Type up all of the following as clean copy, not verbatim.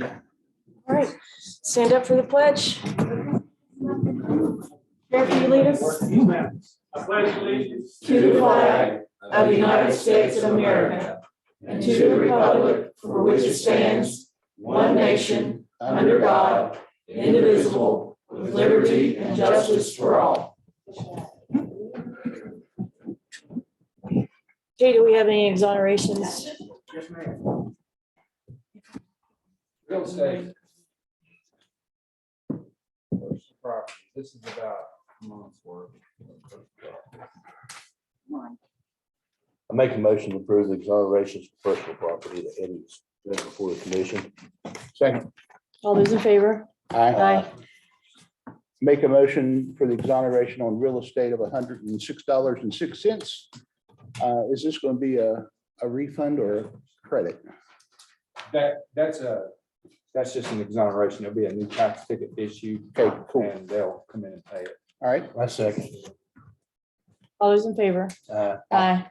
All right, stand up for the pledge. Sheriff, can you lead us? I pledge allegiance To the flag of the United States of America and to the republic for which it stands, one nation, under God, indivisible, with liberty and justice for all. Jay, do we have any exonerations? Yes, ma'am. Real estate. Personal property. This is about a month's worth. I make a motion to approve the exonerations for personal property that Eddie's been before the commission. Second. All those in favor? Aye. Make a motion for the exoneration on real estate of $106.06. Is this going to be a refund or a credit? That's just an exoneration. There'll be a new tax ticket issued. Okay, cool. And they'll come in and pay it. All right. I second. All those in favor? Aye.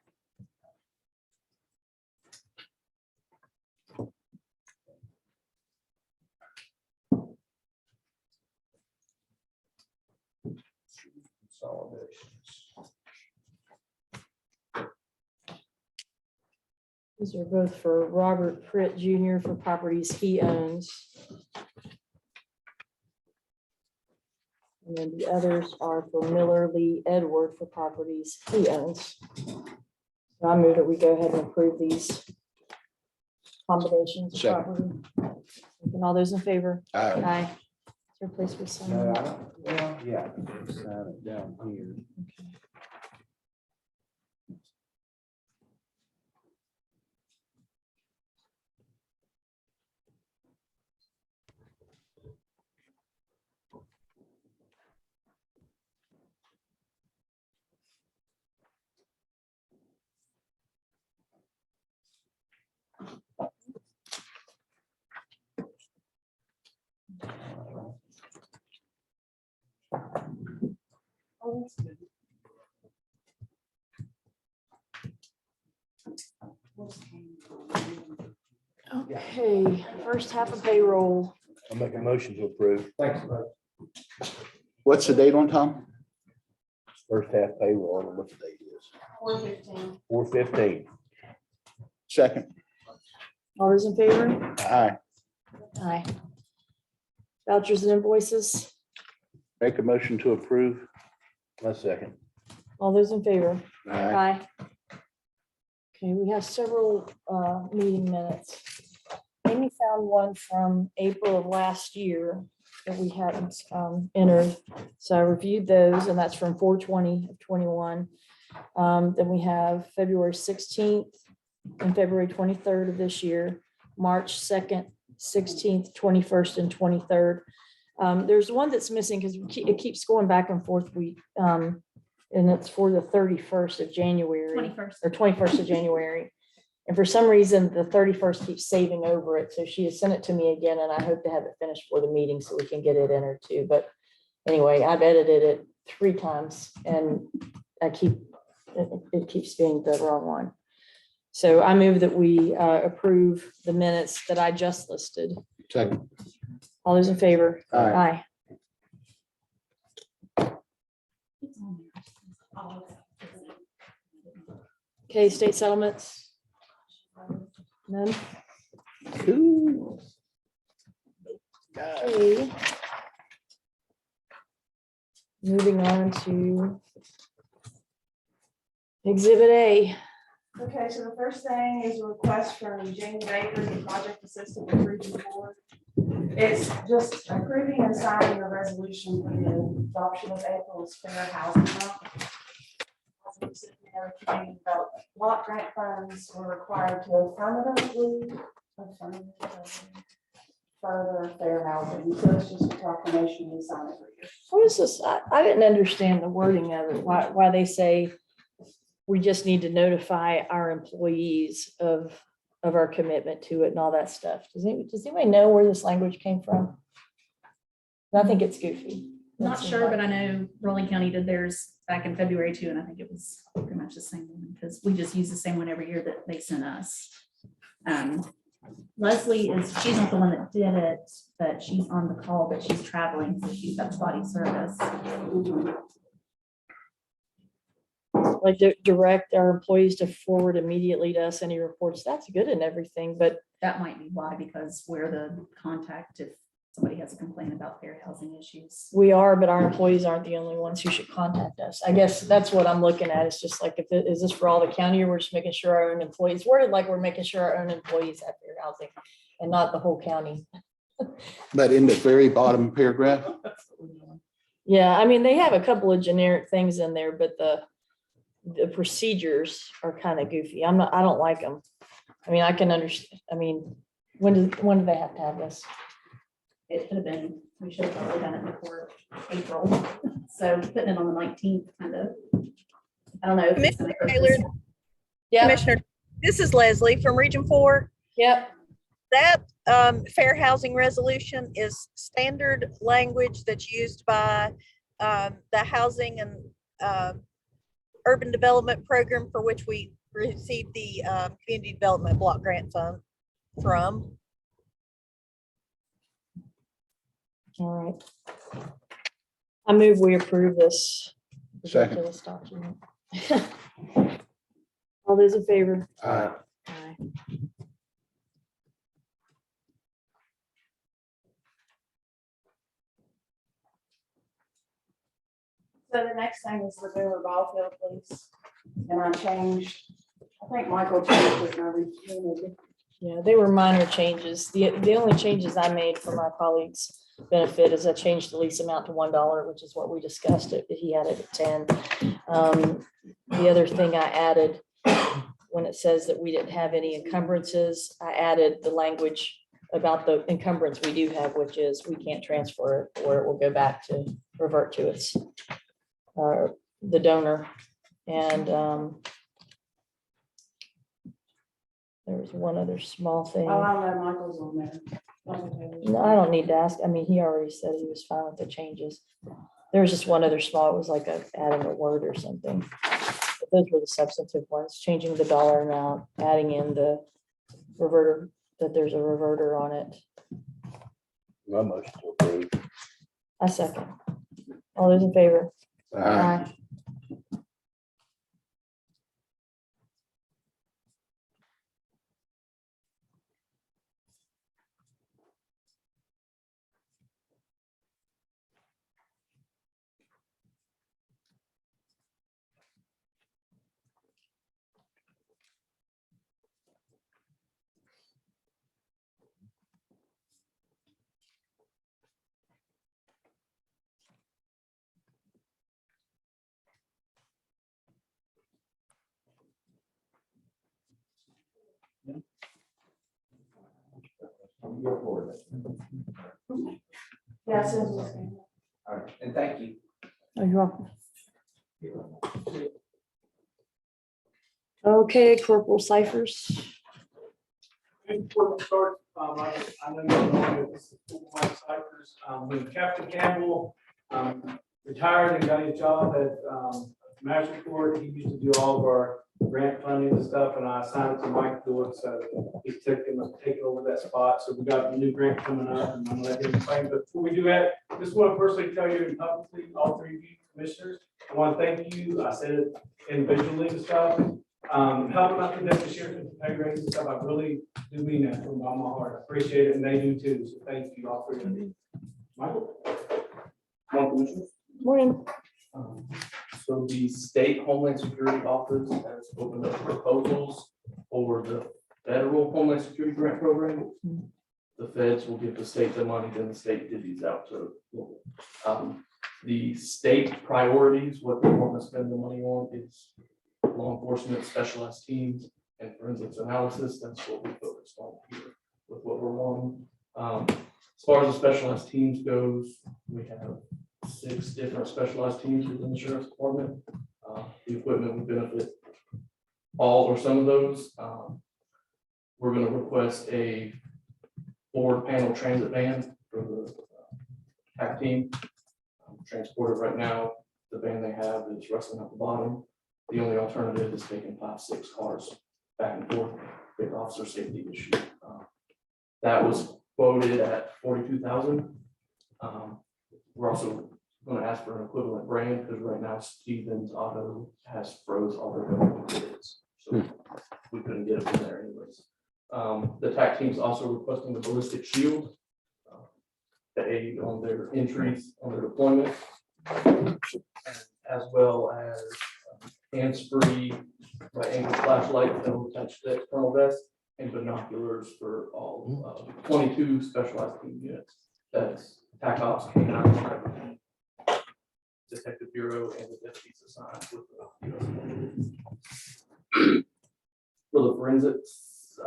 Consolidations. These are both for Robert Pritt Jr. for properties he owns. And then the others are for Miller Lee Edward for properties he owns. So I move that we go ahead and approve these combinations of Second. property. And all those in favor? Aye. Aye. Is there a place for some? No, I don't, well, yeah, sign it down here. Oh, that's good. Okay, first half of payroll. I make a motion to approve Thanks, bud. What's the date on, Tom? first half payroll. I don't know what the date is. 415. 4/15. Second. All those in favor? Aye. Aye. Vouchers and invoices. Make a motion to approve. I second. All those in favor? Aye. Aye. Okay, we have several meeting minutes. Amy found one from April of last year that we hadn't entered. So I reviewed those, and that's from 4/20/21. Then we have February 16th and February 23rd of this year, March 2nd, 16th, 21st, and 23rd. There's one that's missing because it keeps going back and forth. And it's for the 31st of January. 21st. Or 21st of January. And for some reason, the 31st keeps saving over it. So she has sent it to me again, and I hope to have it finished for the meeting so we can get it entered too. But anyway, I've edited it 3 times and it keeps being the wrong one. So I move that we approve the minutes that I just listed. Second. All those in favor? Aye. Aye. It's on there. Oh, Okay, state settlements. None. Ooh. Okay. Moving on to Exhibit A. Okay, so the first thing is a request from Jamie Baker, the project assistant with Region 4. It's just approving and signing a resolution for the adoption of April's Fair Housing Month. As we said, community development block grant funds were required to affirmatively further fair housing. So it's just a proclamation we sign every year. What is this? I didn't understand the wording of it, why they say we just need to notify our employees of our commitment to it and all that stuff. Does anybody know where this language came from? I think it's goofy. Not sure, but I know Raleigh County did theirs back in February too, and I think it was pretty much the same one because we just use the same one every year that they sent us. Leslie she's not the one that did it, but she's on the call, but she's traveling, so she's got spotty service. Like direct our employees to forward immediately to us any reports. That's good and everything, but That might be why, because we're the contact if somebody has a complaint about fair housing issues. we are, but our employees aren't the only ones who should contact us. I guess that's what I'm looking at. It's just like, is this for all the county, or we're just making sure our own employees, worded like we're making sure our own employees have fair housing and not the whole county. But in the very bottom paragraph, Yeah, I mean, they have a couple of generic things in there, but the procedures are kind of goofy. I don't like them. I mean, I can understand, I mean, when do they have to have this? It could have been, we should have probably done it before April. So putting it on the 19th, kind of, I don't know. if it's gonna Commissioner hurt Taylor, this. Yeah, Commissioner, this is Leslie from Region 4. yep. That fair housing resolution is standard language that's used by the Housing and Urban Development Program, for which we received the Community Development Block Grant Fund from. All right. I move we approve this. Second. ridiculous document. All those in favor? Aye. Aye. So the next thing is the Boomer ball field, please. And I think Michael changed it and I reviewed it. Yeah, they were minor changes. The only changes I made for my colleagues' benefit is I changed the lease amount to $1, which is what we discussed it. He had it at 10. The other thing I added, when it says that we didn't have any encumbrances, I added the language about the encumbrance we do have, which is we can't transfer it, or it will go back to revert to its the donor. And there was one other small thing. Oh, I know Michael's on there. No, I don't need to ask. I mean, he already said he was fine with the changes. There was just one other small, it was like adding a word or something. But those were the substantive ones, changing the dollar amount, adding in the reverter, that there's a reverter on it. My motion to approve. I second. All those in favor? Aye. Yeah, so All right, and thank you. Oh, you're welcome. Okay, Corporal Cyphers. Before we start, I know you know this is Mike Cyphers. When Captain Campbell retired and got a job at Magic Court, he used to do all of our grant funding and stuff, and I assigned it to Mike to do it, so he's taking over that spot. So we got a new grant coming up, and I'm gonna let him explain. But before we do that, just want to personally tell you publicly, all three of you commissioners, I want to thank you. I said it individually and stuff. Helping out the deputy sheriff with the pay raise and stuff, I really do mean that from all my heart. I appreciate it, and they do too. So thank you all three of you. Michael? Morning. So the state Homeland Security Office has opened up proposals for the federal Homeland Security Grant Program. The feds will give the state the money, then the state divvies out to local. The state priorities, what they want to spend the money on is law enforcement, specialized teams, and forensics analysis. That's what we focused on here with what we're on. As far as the specialized teams goes, we have 6 different specialized teams within the sheriff's department. The equipment would benefit all or some of those. We're going to request a 4-panel transit van for the TAC team. Transported right now, the van they have is rusting at the bottom. The only alternative is taking 5, 6 cars back and forth, big officer safety issue. That was quoted at 42,000. We're also gonna ask for an equivalent brand, because right now Stevens Auto has froze all their government bids. So we couldn't get it from there anyways. The TAC team's also requesting the ballistic shield to aid on their entries, on their deployment, as well as hands-free right-angle flashlight that will attach to the external vest, and binoculars for all 22 specialized team units. That's TAC Ops, K9, Detective Bureau, and the deputies assigned with the US Military. For the forensics,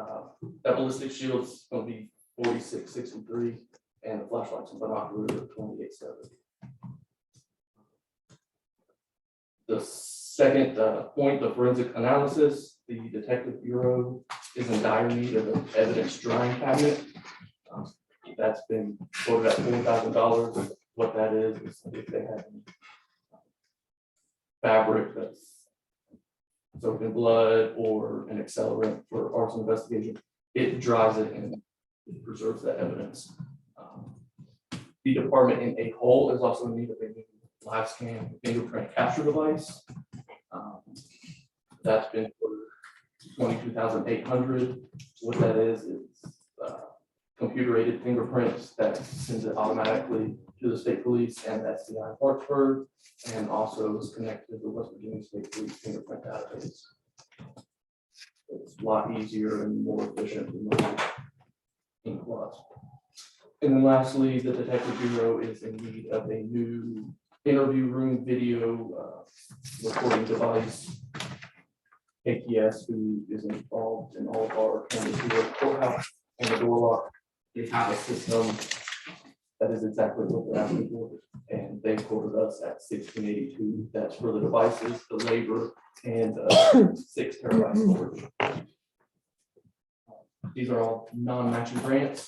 that ballistic shield's going to be 4663, and the flashlights and binoculars are 2870. The second point, the forensic analysis, the Detective Bureau is in dire need of an evidence drying cabinet. That's been quoted at $40,000. What that is if they have any fabric that's soaked in blood or an accelerant for arson investigation, it dries it and preserves that evidence. The department in a whole is also in need of a new live scan fingerprint capture device. That's been for $22,800. What that is computer aided fingerprints that sends it automatically to the state police and SCI in Parksburg, and also is connected to the West Virginia State Police fingerprint database. It's a lot easier and more efficient than the ink was. And then lastly, the Detective Bureau is in need of a new interview room video recording device. ATS, who is involved in all of our cameras here at the courthouse and the door lock, they have a system that is exactly what they're asking for, and they quoted us at $1,682. That's for the devices, the labor, and 6 terabyte storage. These are all non-matching grants.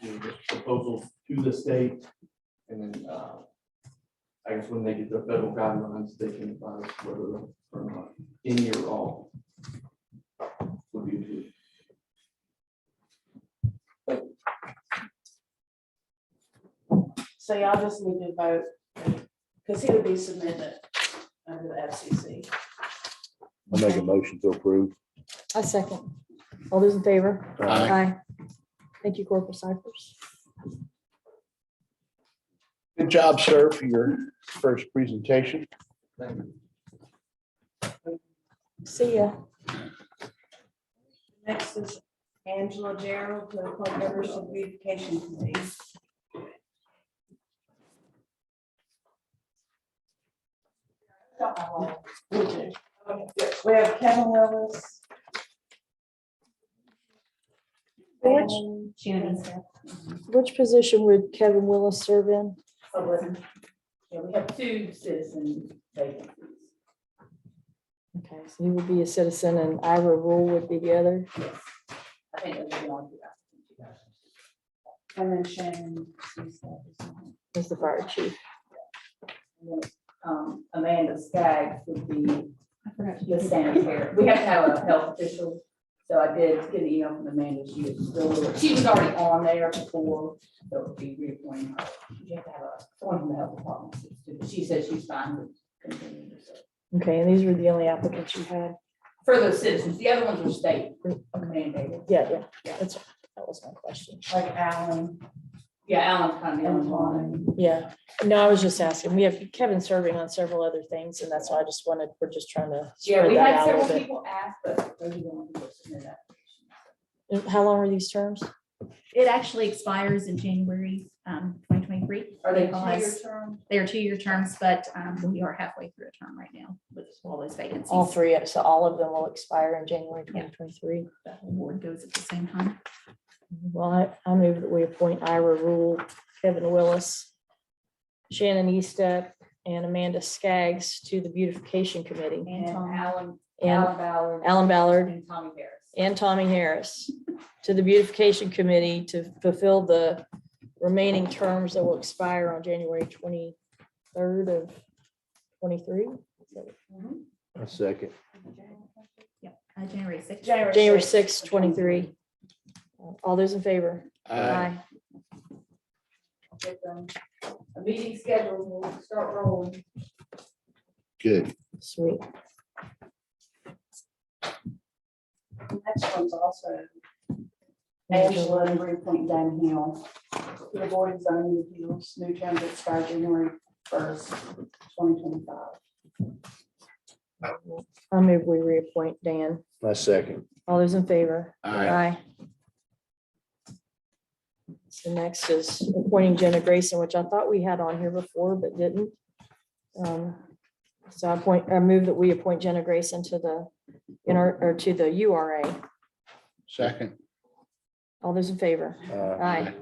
The proposals to the state, and then I guess when they get their federal guidelines, they can advise whether or not any or all would be approved. So y'all just need to vote, because he would be submitted under the FCC. I make a motion to approve. I second. All those in favor? Aye. Thank you, Corporal Cyphers. Good job, sir, for your first presentation. See ya. Next is Angela Gerald to appoint members to the beautification committee. We have Kevin Willis. Which, which position would Kevin Willis serve in? Yeah, we have 2 citizen vacancies. Okay, so he would be a citizen and Ira Rule would be the other. Yes. I think it was the only 2 guys. And then Shannon. As the fire chief. And then, Amanda Skaggs would be the sanitary. We have to have a health official. So I did get an email from Amanda. She was already on there before, so it would be reappointing her. You have to have someone from the health department. But she said she's fine with continuing to serve. Okay, and these were the only applicants you had? For those citizens, the other ones are state mandated. Yeah, that was my question. Like Alan. Yeah, Alan's kind of the only one. Yeah, no, I was just asking. We have Kevin serving on several other things, and that's why I just wanted, we're just trying to Yeah, spread we that had out a several little bit. people ask, but those are the ones who submitted applications. How long are these terms? It actually expires in January 2023. Are they Because 2-year terms? They are 2-year terms, but we are halfway through a term right now with all those vacancies. All 3, so all of them will expire in January 2023. The whole board goes at the same time. Well, I move that we appoint Ira Rule, Kevin Willis, Shannon Eastep, and Amanda Skaggs to the beautification committee. And Alan And Ballard. Alan Ballard And Tommy Harris. and Tommy Harris to the beautification committee to fulfill the remaining terms that will expire on January 23rd of 23. A second. Yeah, January 6th. January 6th, 23. All those in favor? Aye. Get a meeting scheduled, we'll start rolling. Good. Sweet. The next one's also Angela and Green Point Diamond Hill. The Board of Zoning Appeals, new terms expire January 1st, 2025. I move we reappoint Dan. My second. All those in favor? Aye. So next is appointing Jenna Grayson, which I thought we had on here before, but didn't. So I move that we appoint Jenna Grayson to the, to the URA. Second. All those in favor? Aye.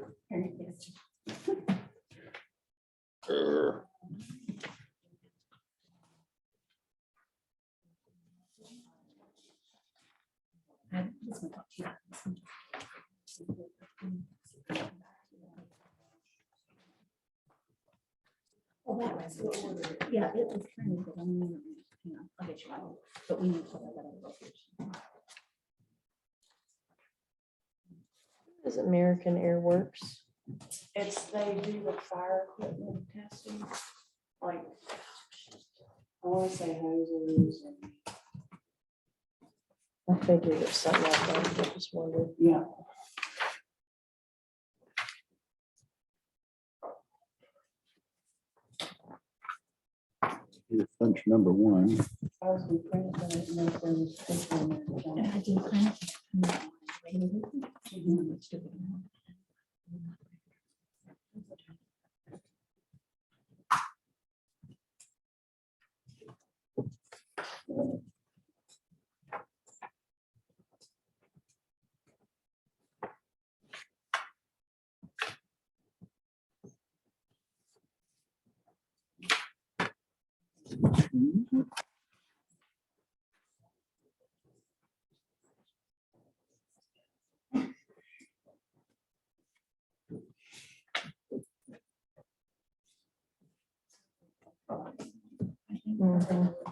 Yeah, it was kind of, but I mean, you know, I'll get you out, but we need to have that other location. Is American Airworks? It's, they do the fire equipment testing, like, I want to say hoses and, I figured it's something like that. I just wondered. yeah. Here's punch number 1. I was gonna print it, but I didn't know if there was paper in there. And I did print it. Mhm.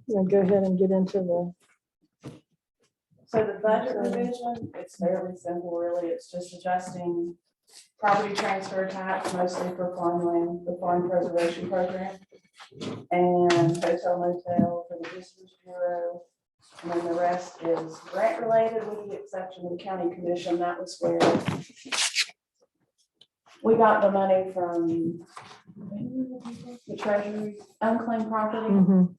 Now go ahead and get into the, So the budget revision, it's fairly simple, really. It's just adjusting property transfer tax, mostly for farmland, the farm preservation program. And hotel motel for the visitors bureau. And then the rest is grant related with the exception of the county commission. That was where we got the money from the treasury unclaimed property. Mhm.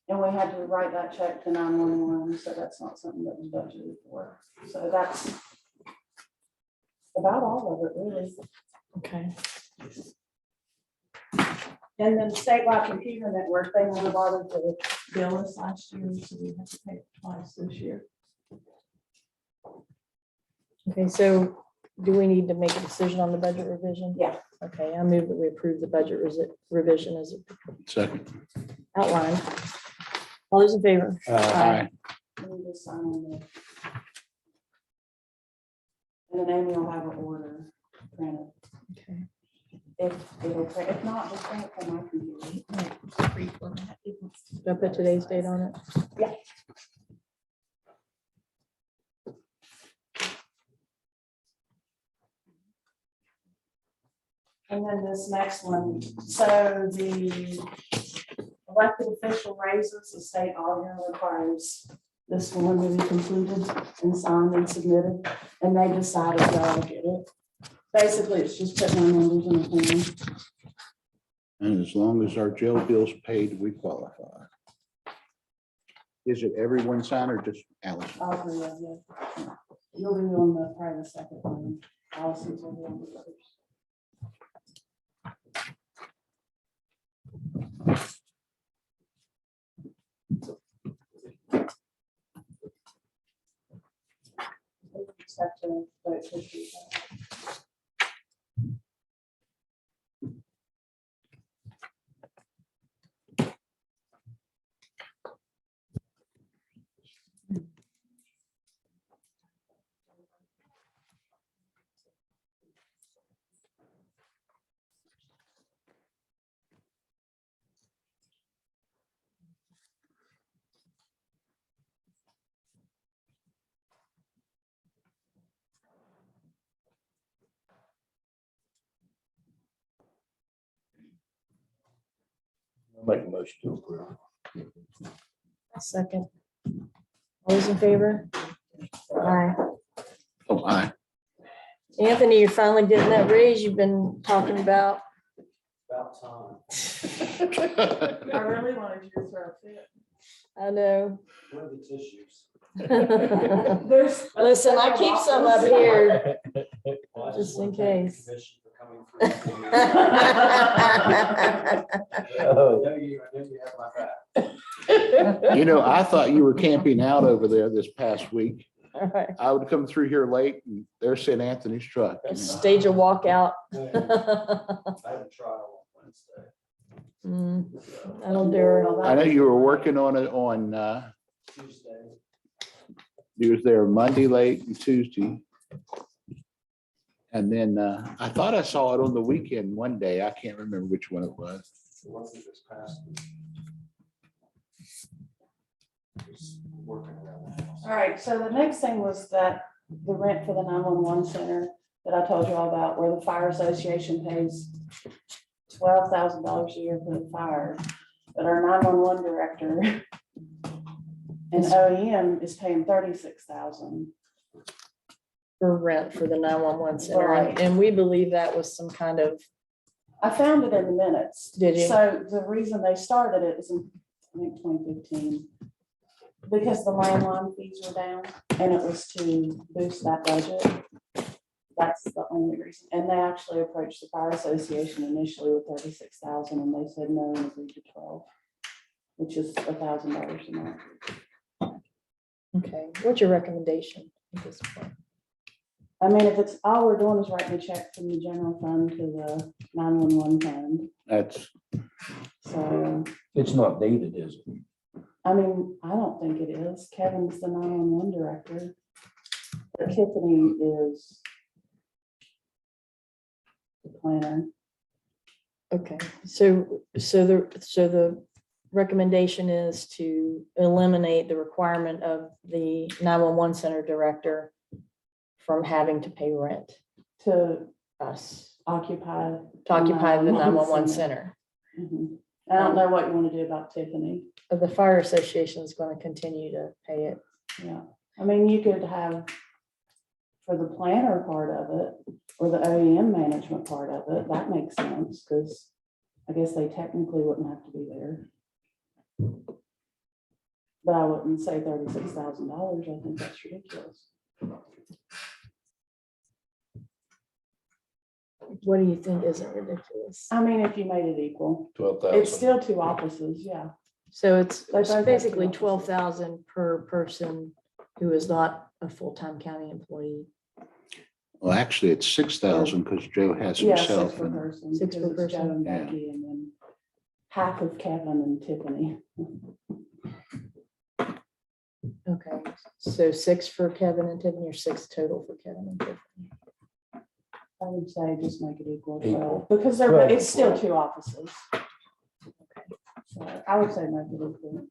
And we had to write that check to 911, so that's not something that was budgeted for. So that's about all of it, really. Okay. And then statewide computer network, they never bothered to bill us last year, so we have to pay it twice this year. Okay, so do we need to make a decision on the budget revision? Yeah. Okay, I move that we approve the budget revision as Second. outlined. All those in favor? Aye. Let me just sign on it. And then Amy will have an order printed. Okay. If it'll print, if not, just print it from my computer. Do I put today's date on it? Yeah. And then this next one, so the elected official raises, the state auditor requires this one to be completed and signed and submitted, and they decided y'all to get it. Basically, it's just putting our numbers in the thing. And as long as our jail bill's paid, we qualify. Is it everyone sign or just Allison? All three of you. You'll be on the, probably the second one. Allison's will be on the first. just have to vote to approve that. I'll make a motion to approve. Second. All those in favor? Aye. Oh, aye. Anthony, you're finally getting that raise you've been talking about. About time. I really wanted you to throw a fit. I know. What are the tissues? There's. Listen, I keep some up here just in case. Oh. I know you have my back. You know, I thought you were camping out over there this past week. All right. I would come through here late and there's St. Anthony's truck. you know. Stage a walkout. I have a trial on Wednesday. That'll do her. I know you were working on it on, Tuesday. you was there Monday late and Tuesday. And then I thought I saw it on the weekend one day. I can't remember which one it was. It wasn't this past week. Just working around the house. All right, so the next thing was that the rent for the 911 center that I told you all about, where the fire association pays $12,000 a year for the fire, but our 911 director and OEM is paying $36,000. For rent for the 911 center. Right. And we believe that was some kind of, I found it in the minutes. Did you? So the reason they started it is in, I think, 2015. Because the landline fees were down and it was to boost that budget. That's the only reason. And they actually approached the fire association initially with 36,000 and they said no and agreed to 12, which is $1,000 a month. okay, what's your recommendation at this point? I mean, if it's, all we're doing is writing a check from the general fund to the 911 fund. That's, So, It's not needed, is it? I mean, I don't think it is. Kevin's the 911 director. But Tiffany is the planner. Okay, so the recommendation is to eliminate the requirement of the 911 center director from having to pay rent To us, occupy. to occupy the 911 center. Mhm. I don't know what you want to do about Tiffany. The fire association is going to continue to pay it. Yeah, I mean, you could have for the planner part of it or the OEM management part of it, that makes sense because I guess they technically wouldn't have to be there. But I wouldn't say $36,000. I think that's ridiculous. What do you think isn't ridiculous? I mean, if you made it equal, 12,000. it's still two offices, yeah. So it's They both have basically two offices. 12,000 per person who is not a full-time county employee. well, actually, it's 6,000 because Joe has Yeah, himself. 6 per and- person. 6 per because it's Joe person. and Yeah. Becky, and then half of Kevin and Tiffany. Okay, so 6 for Kevin and Tiffany, or 6 total for Kevin and Tiffany? I would say just make it equal, Equal. because they're, Right. it's still two offices. So I would say make it equal.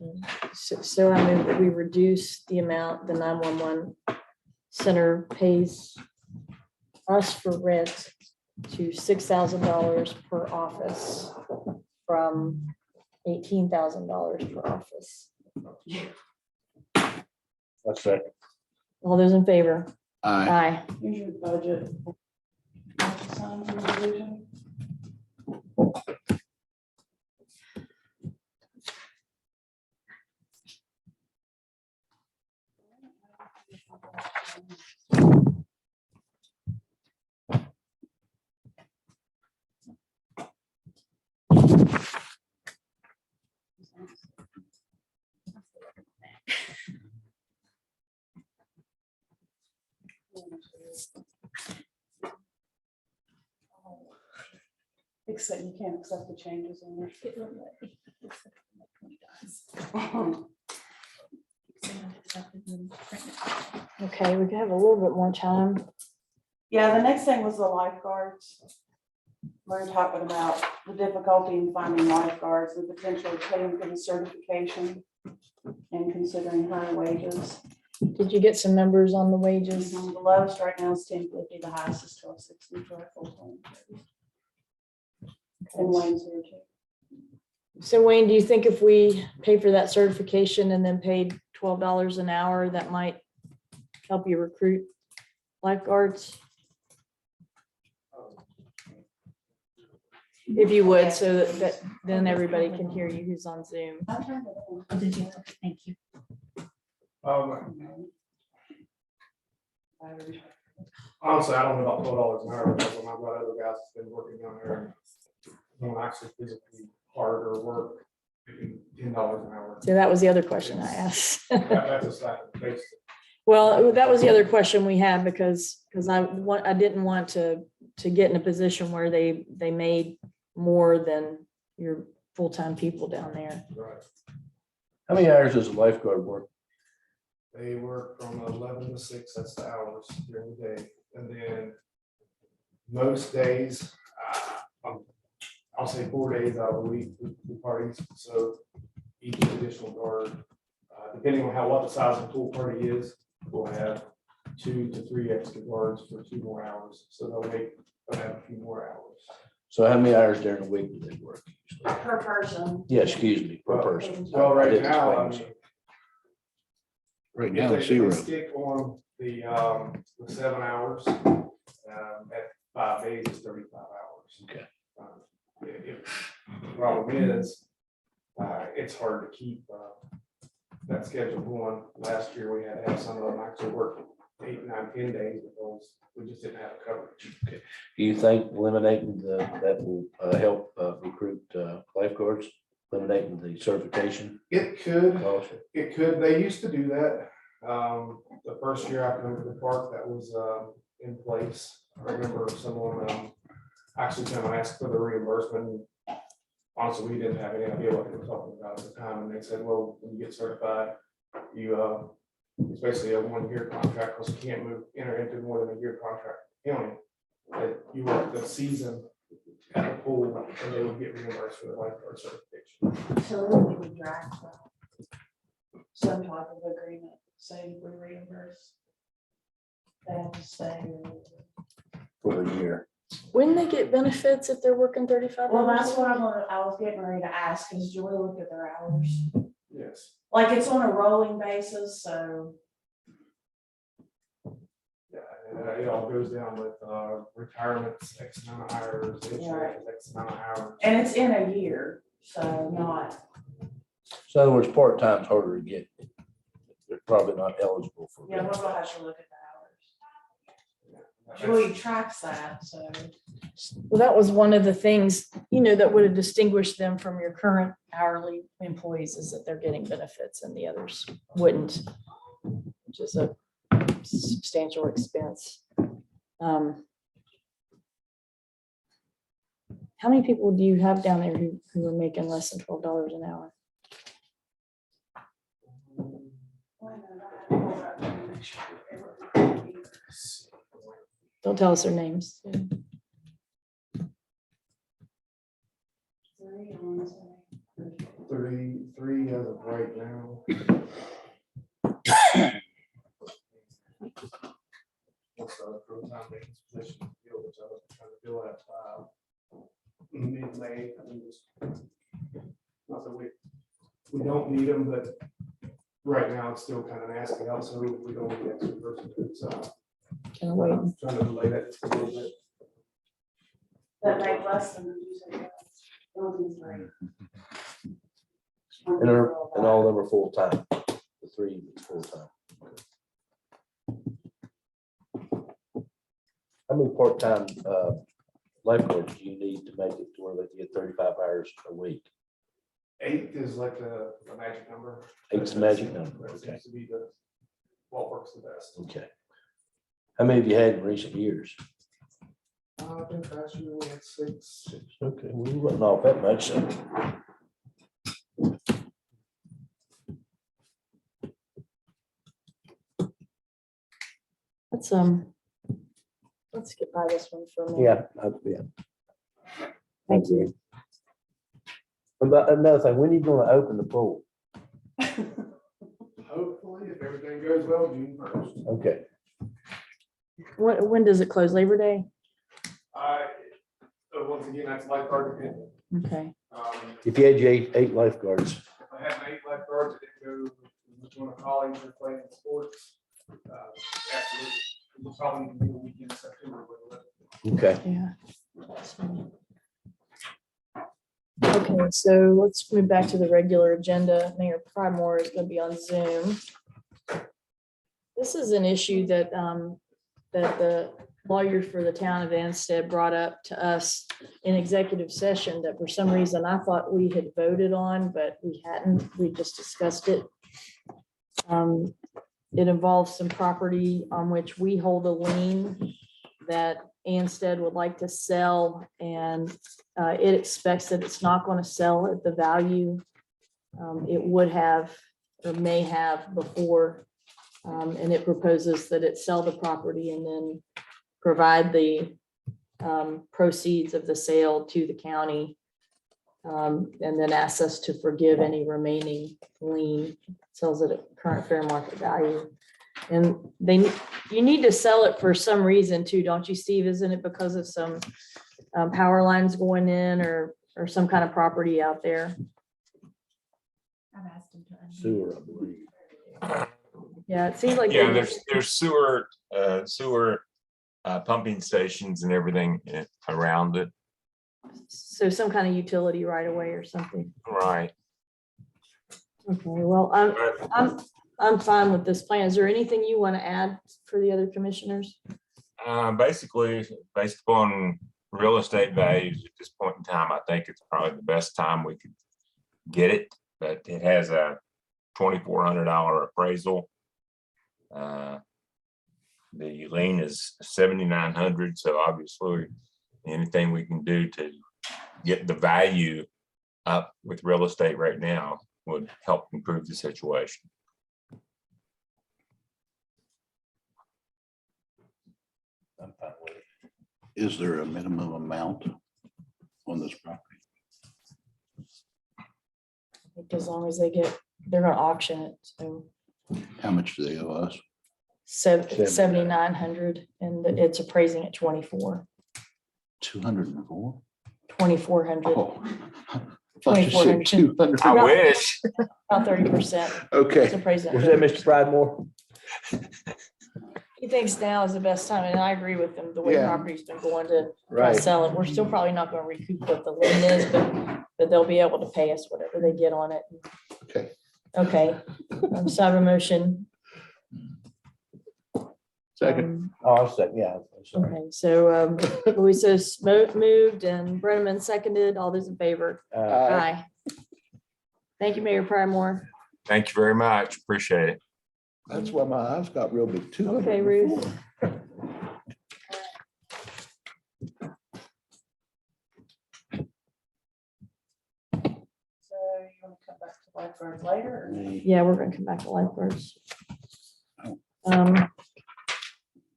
Okay. So I move that we reduce the amount the 911 center pays us for rent to $6,000 per office from $18,000 per office. That's second. All those in favor? Aye. Aye. Here's your budget. Sign for revision. Except you can't accept the changes in there. Okay, we can have a little bit more time. Yeah, the next thing was the lifeguards. We're talking about the difficulty in finding lifeguards, the potential of paying for the certification and considering higher wages. Did you get some numbers on the wages? The lowest right now is 10.50, the highest is 12.60 for a full-time. And Wayne's here too. So Wayne, do you think if we pay for that certification and then paid $12 an hour, that might help you recruit lifeguards? If you would, so that then everybody can hear you who's on Zoom. Oh, did you? Okay, thank you. Honestly, I don't know about $12 an hour, because when I've got other guys that's been working down there, don't actually physically harder work, making $10 an hour. So that was the other question I asked. That's a stack of base. Well, that was the other question we had because I didn't want to get in a position where they made more than your full-time people down there. Right. How many hours does a lifeguard work? They work from 11 to 6, that's the hours during the day. And then most days, I'll say 4 days out of the week, we parties. So each additional guard, depending on what the size of the pool party is, we'll have 2 to 3 extra guards for 2 more hours. So they'll have a few more hours. So how many hours during the week do they work? usually? Per person. Yeah, excuse me, per person. Well, I right didn't now, explain this. Right if now, they zero. stick on the 7 hours, at 5 days is 35 hours. Okay. The problem is, it's hard to keep that schedule going. Last year, we had to have some of them actually work 8, 9, 10 days because we just didn't have coverage. Do you think eliminating that will help recruit lifeguards, eliminating the certification It could. cost? They used to do that. The first year I come to the park, that was in place. I remember someone actually came and asked for the reimbursement. Honestly, we didn't have any idea what they were talking about at the time, and they said, well, when you get certified, it's basically a 1-year contract, because you can't enter into more than a year contract with the county. That you work the season at the pool, and they would get reimbursed for the lifeguard certification. So we would draft some type of agreement, say we reimburse. They have to stay. For a year. When they get benefits if they're working 35 Well, hours? that's what I was getting ready to ask, because Julie looked at their hours. Yes. Like, it's on a rolling basis, so. Yeah, and it all goes down with retirements, X amount of hours, insurance, X amount of hours. And it's in a year, so not. So in other words, part-time's harder to get. They're probably not eligible for. Yeah, we'll have to look at the hours. That's- Julie tracks that, so. Well, that was one of the things, that would have distinguished them from your current hourly employees is that they're getting benefits and the others wouldn't, which is a substantial expense. How many people do you have down there who are making less than $12 an hour? Don't tell us their names. Three as of right now. What's the full-time maintenance position field, which I was trying to fill at mid-May. I think it's not that we don't need them, but right now it's still kind of nasty out, so we don't need extra person. So Kind of waiting. I'm trying to delay that just a little bit. That make less than you said. Buildings rate. And all of them are full-time. The 3 is full-time. How many part-time lifeguards do you need to make it to where they get 35 hours a week? 8 is like the magic number. 8's the magic number, That okay. seems to be what works the best. Okay. How many have you had in recent years? I think last year we had 6. Okay, we wasn't off that much, so. Let's get by this one for a minute. Yeah. Thank you. About another thing, when are you gonna open the pool? Hopefully, if everything goes well, June 1st. Okay, When does it close? Labor Day? Once again, that's lifeguard dependent. Okay. if you had your eight lifeguards, If I had 8 lifeguards, it didn't go with one of the colleagues who are playing sports. Absolutely. We'll probably do a weekend in September with it. okay. Yeah. Okay, so let's move back to the regular agenda. Mayor Primore is going to be on Zoom. This is an issue that, that the lawyer for the town of Anstead brought up to us in executive session that for some reason I thought we had voted on, but we hadn't. We just discussed it. It involves some property on which we hold a lien that Anstead would like to sell, and it expects that it's not going to sell at the value it would have or may have before. And it proposes that it sell the property and then provide the proceeds of the sale to the county. And then asks us to forgive any remaining lien, sells it at current fair market value. And you need to sell it for some reason too, don't you, Steve? Isn't it because of some power lines going in or some kind of property out there? I've asked him to. unmute. Sewer, I believe. Yeah, it seems like. Yeah, there's sewer pumping stations and everything around it. So some kind of utility right away or something. Right. Okay, well, I'm fine with this plan. Is there anything you want to add for the other commissioners? Basically, based upon real estate values at this point in time, I think it's probably the best time we could get it, but it has a $2,400 appraisal. The lien is $7,900, so obviously anything we can do to get the value up with real estate right now would help improve the situation. I'm fine with it. Is there a minimum amount on this property? As long as they're gonna auction it, so How much do they owe us? 7,900 and it's appraising at 24. 204? 2,400, Oh. I thought you said 200. I wish. about 30%. It's Okay, appraising. Was that Mr. Pridemore? He thinks now is the best time, and I agree with him, the way Yeah. property's been going to try Right. to sell it. We're still probably not gonna recoup what the lien is, but they'll be able to pay us whatever they get on it. okay. Okay, so I have a motion. Second. Oh, I'll second, yeah. I'm sorry. Okay, so Luis moved and Brenneman seconded. All those in favor? Aye. Thank you, Mayor Primore. Thank you very much. Appreciate it. That's why my eyes got real big. 204. Okay, Ruth. So you want to come back to lifeguards later? or- Yeah, we're gonna come back to lifeguards. Oh.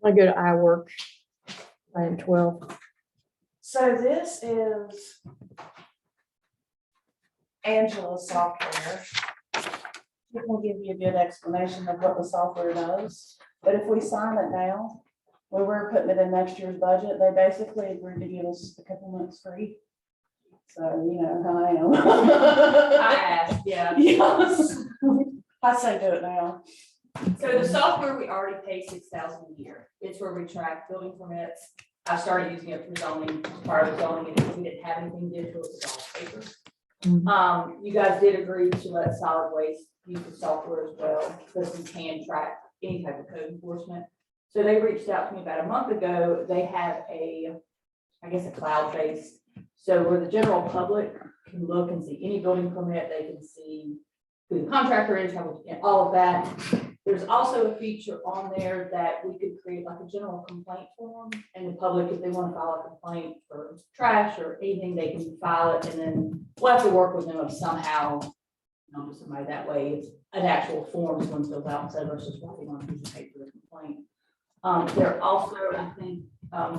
I go to iWork, item 12. So this is Angela's software. It will give you a good explanation of what the software does, but if we sign it now, we were putting it in next year's budget, they basically agreed to give us a couple months free. So you know how I am. I asked, yeah. Yes. I say do it now. So the software, we already pay $6,000 a year. It's where we track building permits. I started using it for zoning, part of zoning, and we didn't have anything digital, it was all paper. Mhm. You guys did agree to let solid waste use the software as well, because we can track any type of code enforcement. So they reached out to me about a month ago. They have I guess a cloud-based, so where the general public can look and see any building permit, they can see who the contractor is, all of that. There's also a feature on there that we could create like a general complaint form, and the public, if they want to file a complaint for trash or anything, they can file it, and then we'll have to work with them of somehow, somebody that way, it's an actual form someone fills out instead of us just writing on a piece of paper a complaint. They're also, I think,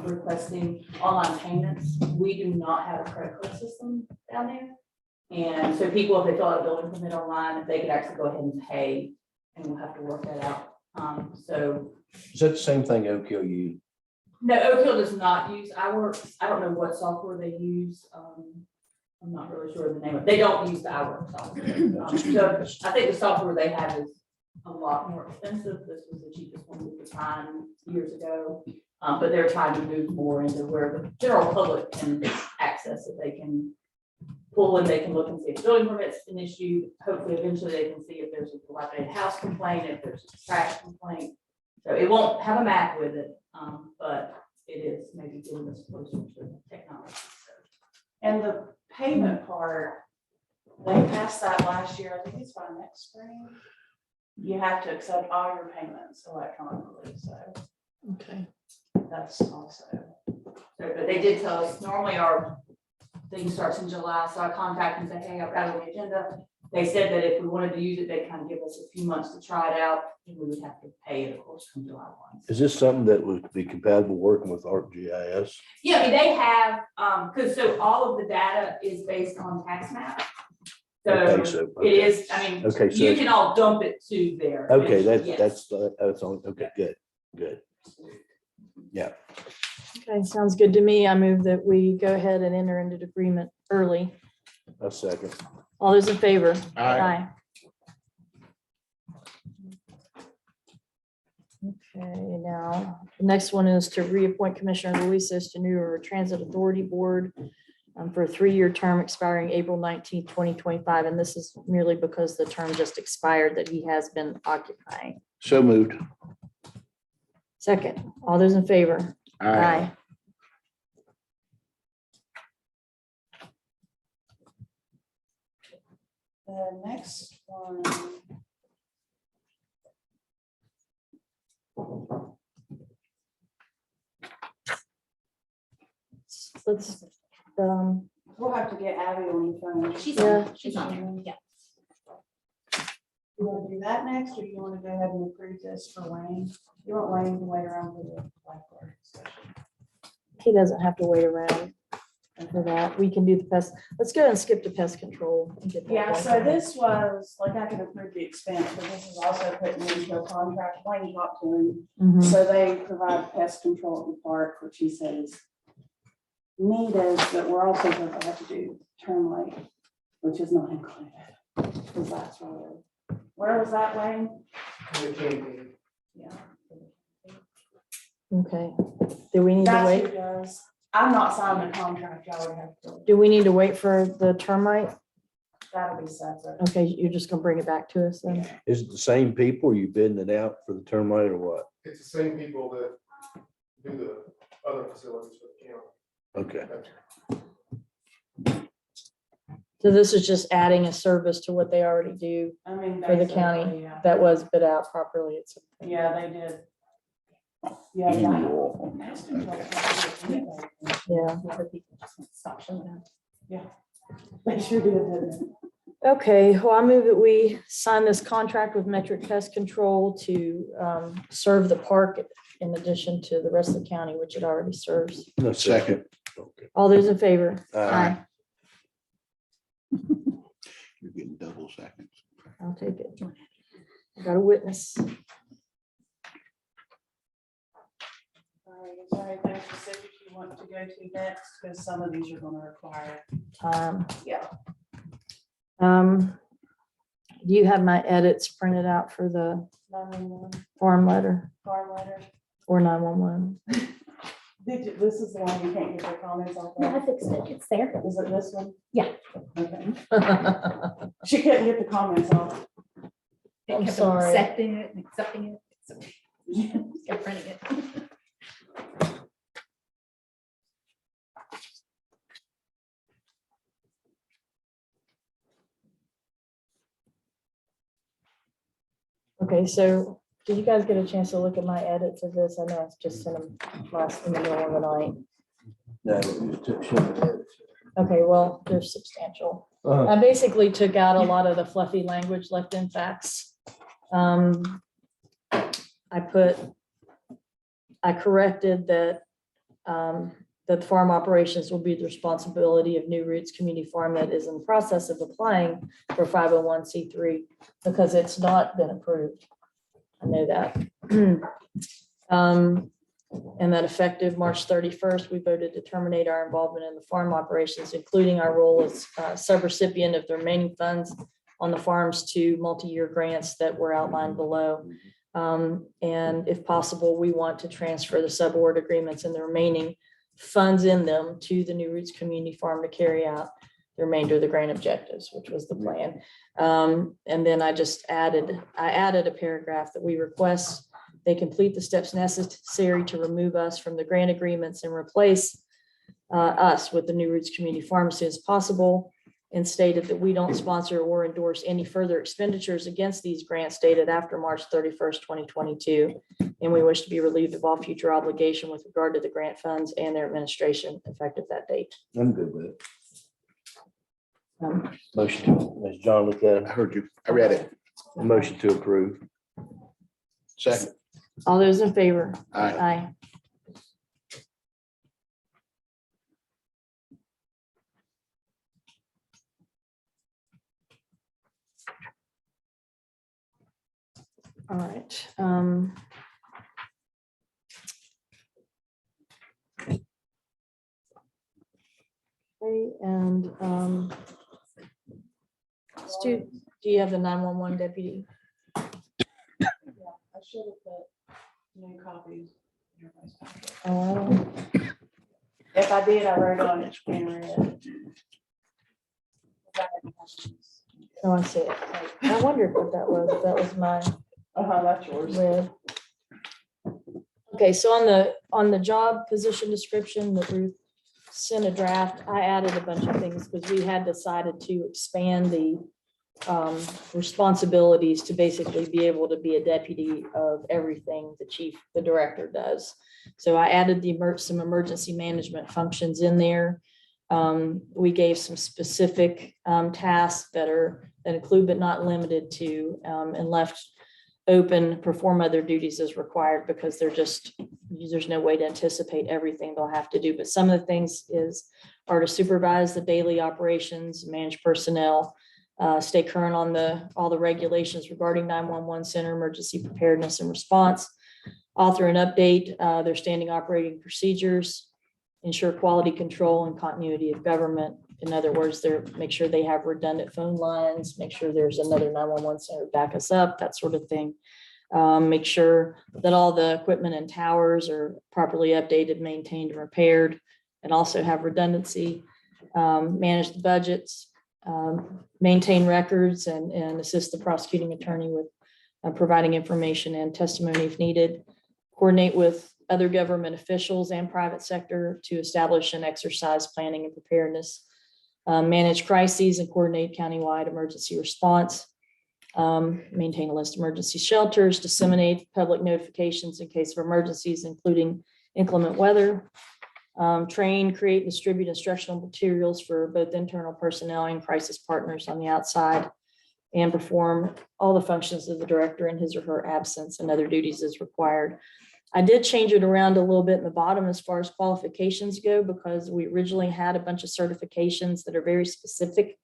requesting online payments. We do not have a credit card system down there. And so people, if they fill out a billing permit online, they could actually go ahead and pay, and we'll have to work that out. So Is that the same thing Oak Hill used? no, Oak Hill does not use iWorks. I don't know what software they use. I'm not really sure of the name of it. They don't use the iWorks software. So I think the software they have is a lot more expensive. This was the cheapest one we could find years ago. But they're trying to move more into where the general public can access it. They can pull and they can look and see if building permits been issued. Hopefully, eventually they can see if there's a dilapidated house complaint, if there's a trash complaint. So it won't have a map with it, but it is maybe getting us closer to technology. So. And the payment part, they passed that last year, I think it's by next spring. You have to accept all your payments electronically, so Okay. that's also. So, but they did tell us normally our thing starts in July, so I contacted and said, hey, I've got it on the agenda. They said that if we wanted to use it, they'd kind of give us a few months to try it out, and we would have to pay it, of course, from July 1. Is this something that would be compatible working with ArcGIS? Yeah, I mean, they have, because so all of the data is based on tax map. Okay, So so, it okay. is, I mean, Okay, so you can all dump it to there. Okay, Yes. that's on, okay, good. Yeah, Okay, sounds good to me. I move that we go ahead and enter into the agreement early. a second. All those in favor? Aye. Okay, now, the next one is to reappoint Commissioner Luis to New River Transit Authority Board for a 3-year term expiring April 19th, 2025. And this is merely because the term just expired that he has been occupying. So moved. Second, all those in favor? Aye. The next one. Let's, We'll have to get Abby on the phone. She's Yeah. on, she's on there, yeah. You want to do that next, or do you want to go ahead and approve this for Wayne? You want Wayne to wait around for the lifeguard discussion? he doesn't have to wait around for that. We can do the pest. Let's go and skip to pest control. and get that Yeah, done. so this was, like, I can approve the expense, but this is also putting into a contract. Wayne talked to him. Mhm. So they provide pest control at the park, which he says needed, but we're also going to have to do termite, which is not included. Because that's where was that, Wayne? Yeah. Okay. Do we need to That's who wait? does. I'm not signing the contract, y'all would have to, Do we need to wait for the termite? that'll be separate. Okay, you're just gonna bring it back to us then? Is it the same people? Are you bidding it out for the termite or what? It's the same people that do the other facilities for the county. Okay, So this is just adding a service to what they already do I mean. for the basically, county yeah. that was bid out properly. It's Yeah, they did. Yeah. Annual. Pest control can't do it anyway. yeah. The other people just won't stop showing up. Yeah. They sure did, didn't Okay, well, I move that we sign this contract with Metric Pest Control to serve the park in addition to the rest of the county, which it already serves. no, Second. Okay. All those in favor? Aye. You're getting double seconds. I'll take it. I got a witness. All right, is there anything specific you want to go to next? Because some of these are gonna require. Time. Yeah. Do you have my edits printed out for the 911 farm letter farm letter. or 911? Did you, this is the one you can't get your comments on? No, I fixed it, it's there. Is it this one? Yeah. Okay. She couldn't get the comments off. It I'm kept sorry. Accepting it and accepting it. So, kept printing it. Okay, so Did you guys get a chance to look at my edits of this? I know it's just sent them last in the middle of the night. No, it just took some. Okay, well, they're substantial. Uh-huh. I basically took out a lot of the fluffy language left in facts. I corrected that, that farm operations will be the responsibility of New Roots Community Farm that is in the process of applying for 501c3 because it's not been approved. I know that. And that effective March 31st, we voted to terminate our involvement in the farm operations, including our role as subrecipient of the remaining funds on the farms to multi-year grants that were outlined below. And if possible, we want to transfer the subaward agreements and the remaining funds in them to the New Roots Community Farm to carry out the remainder of the grant objectives, which was the plan. And then I added a paragraph that we request they complete the steps necessary to remove us from the grant agreements and replace us with the New Roots Community Farm as soon as possible, and stated that we don't sponsor or endorse any further expenditures against these grants dated after March 31st, 2022. And we wish to be relieved of all future obligation with regard to the grant funds and their administration effective that date. I'm good with it. Motion to, as John looked at I it, heard you. I read it. motion to approve. Second. All those in favor? Aye. Aye. All right. Okay, and Stu, do you have the 911 deputy? I should have put new copies. in everybody's packet. If I did, I wrote on it in red. Oh, I see it. I wondered what that was. That was my That's yours. red. Okay, so on the job position description that Ruth sent a draft, I added a bunch of things because we had decided to expand the responsibilities to basically be able to be a deputy of everything the director does. So I added some emergency management functions in there. We gave some specific tasks that include but not limited to, and left open, perform other duties as required because there's no way to anticipate everything they'll have to do. But some of the things are to supervise the daily operations, manage personnel, stay current on all the regulations regarding 911 center emergency preparedness and response, author and update their standing operating procedures, ensure quality control and continuity of government. In other words, make sure they have redundant phone lines, make sure there's another 911 center to back us up, that sort of thing. Make sure that all the equipment and towers are properly updated, maintained, and repaired, and also have redundancy. Manage the budgets, maintain records, and assist the prosecuting attorney with providing information and testimony if needed. Coordinate with other government officials and private sector to establish and exercise planning and preparedness. Manage crises and coordinate countywide emergency response. Maintain a list of emergency shelters, disseminate public notifications in case of emergencies, including inclement weather. Train, create, and distribute instructional materials for both internal personnel and crisis partners on the outside, and perform all the functions of the director in his or her absence and other duties as required. I did change it around a little bit in the bottom as far as qualifications go, because we originally had a bunch of certifications that are very specific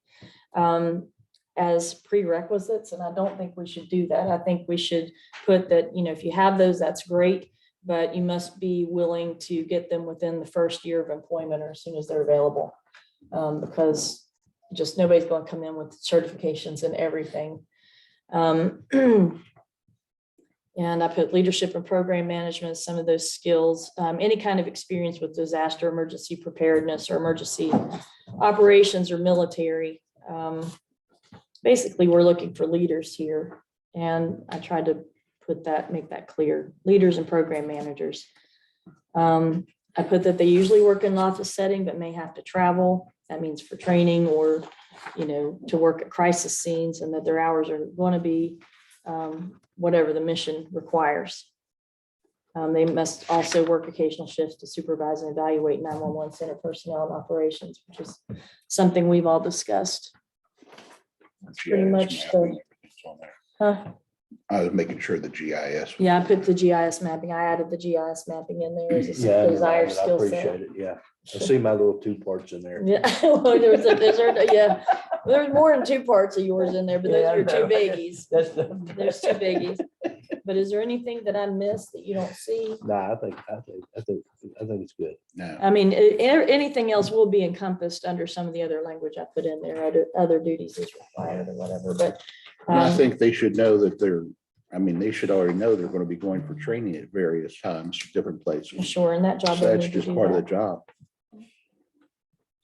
as prerequisites, and I don't think we should do that. I think we should put that, if you have those, that's great, but you must be willing to get them within the first year of employment or as soon as they're available, because just nobody's going to come in with certifications and everything. And I put leadership and program management, some of those skills, any kind of experience with disaster, emergency preparedness, or emergency operations or military. Basically, we're looking for leaders here. And I tried to make that clear, leaders and program managers. I put that they usually work in an office setting, but may have to travel. That means for training or, to work at crisis scenes, and that their hours are going to be whatever the mission requires. They must also work occasional shifts to supervise and evaluate 911 center personnel and operations, which is something we've all discussed. That's pretty much the, huh? I was making sure the GIS. Yeah, I put the GIS mapping. I added the GIS mapping in there as Yeah, a desired I skill set. appreciate it. Yeah. I see my little two parts in there. Yeah, well, yeah, there's more than two parts of yours in there, but those Yeah, I are your two know. biggies. That's There's two biggies. But is there anything that I missed that you don't see? Nah, I think it's good. No, I mean, anything else will be encompassed under some of the other language I put in there, other duties is required or whatever, but. and I think they should know that they should already know they're going to be going for training at various times, different places. Sure, and that job. So they that's need to just do part of the that. job.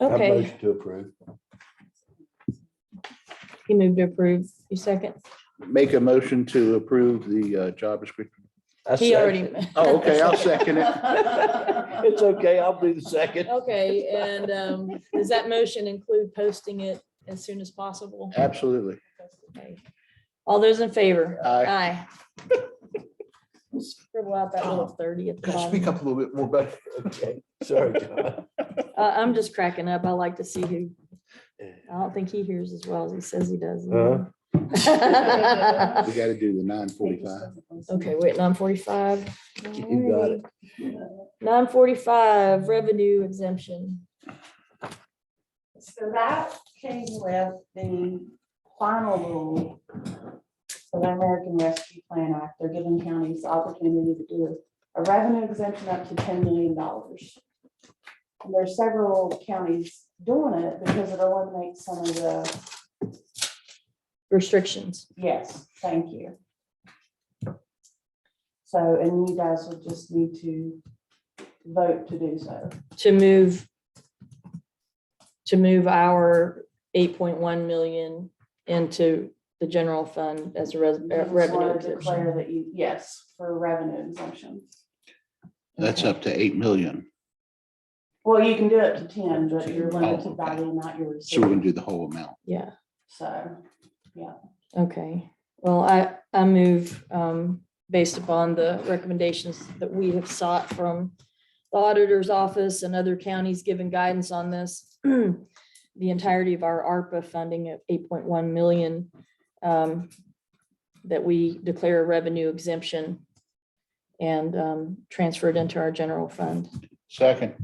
Okay, Motion to approve. he moved to approve. You second? Make a motion to approve the job description. He already. Oh, okay, I'll second it. It's okay. I'll do the second. Okay, and does that motion include posting it as soon as possible? Absolutely. Okay. All those in favor? Aye. Scribble out that little 30 at the Gotta speak bottom. up a little bit more, but Okay, sorry, John. I'm just cracking up. I like to see who, I don't think he hears as well as he says he does. Uh-huh. we got to do the 9:45. Okay, wait, 9:45. You got it. 9:45, revenue exemption. So that came with the final rule of the American Rescue Plan Act. They're giving counties the opportunity to do a revenue exemption up to $10 million. And there's several counties doing it because it eliminates some of the, Restrictions. yes, thank you. So, and you guys will just need to vote to do so. To move our 8.1 million into the general fund as a You just revenue wanna exemption. declare that you, yes, for revenue exemption. That's up to 8 million. Well, you can do it to 10, but you're limited by the amount you're So we can receiving. do the whole amount. Yeah, So, okay. Well, I move, based upon the recommendations that we have sought from the auditor's office and other counties given guidance on this, the entirety of our ARPA funding of 8.1 million, that we declare a revenue exemption and transfer it into our general fund. Second,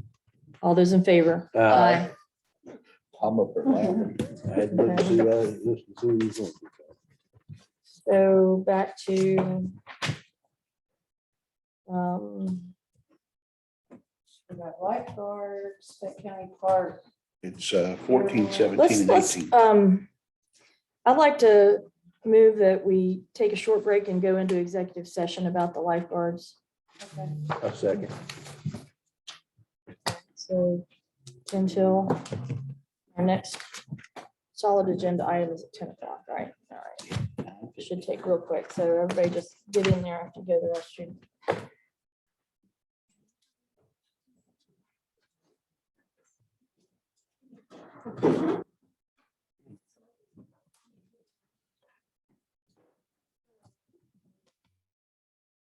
All those in favor? Aye. I'm up for laughing. I had to look and see, listen to see what he's doing. So back to we got Lifeguard, Fayette County Park. It's 14, 17, let's, and let's, 18. I'd like to move that we take a short break and go into executive session about the lifeguards. Okay. A second. So until our next solid agenda item is at 10 o'clock, right? All right. Should take real quick. So everybody just get in there after you go to the restroom.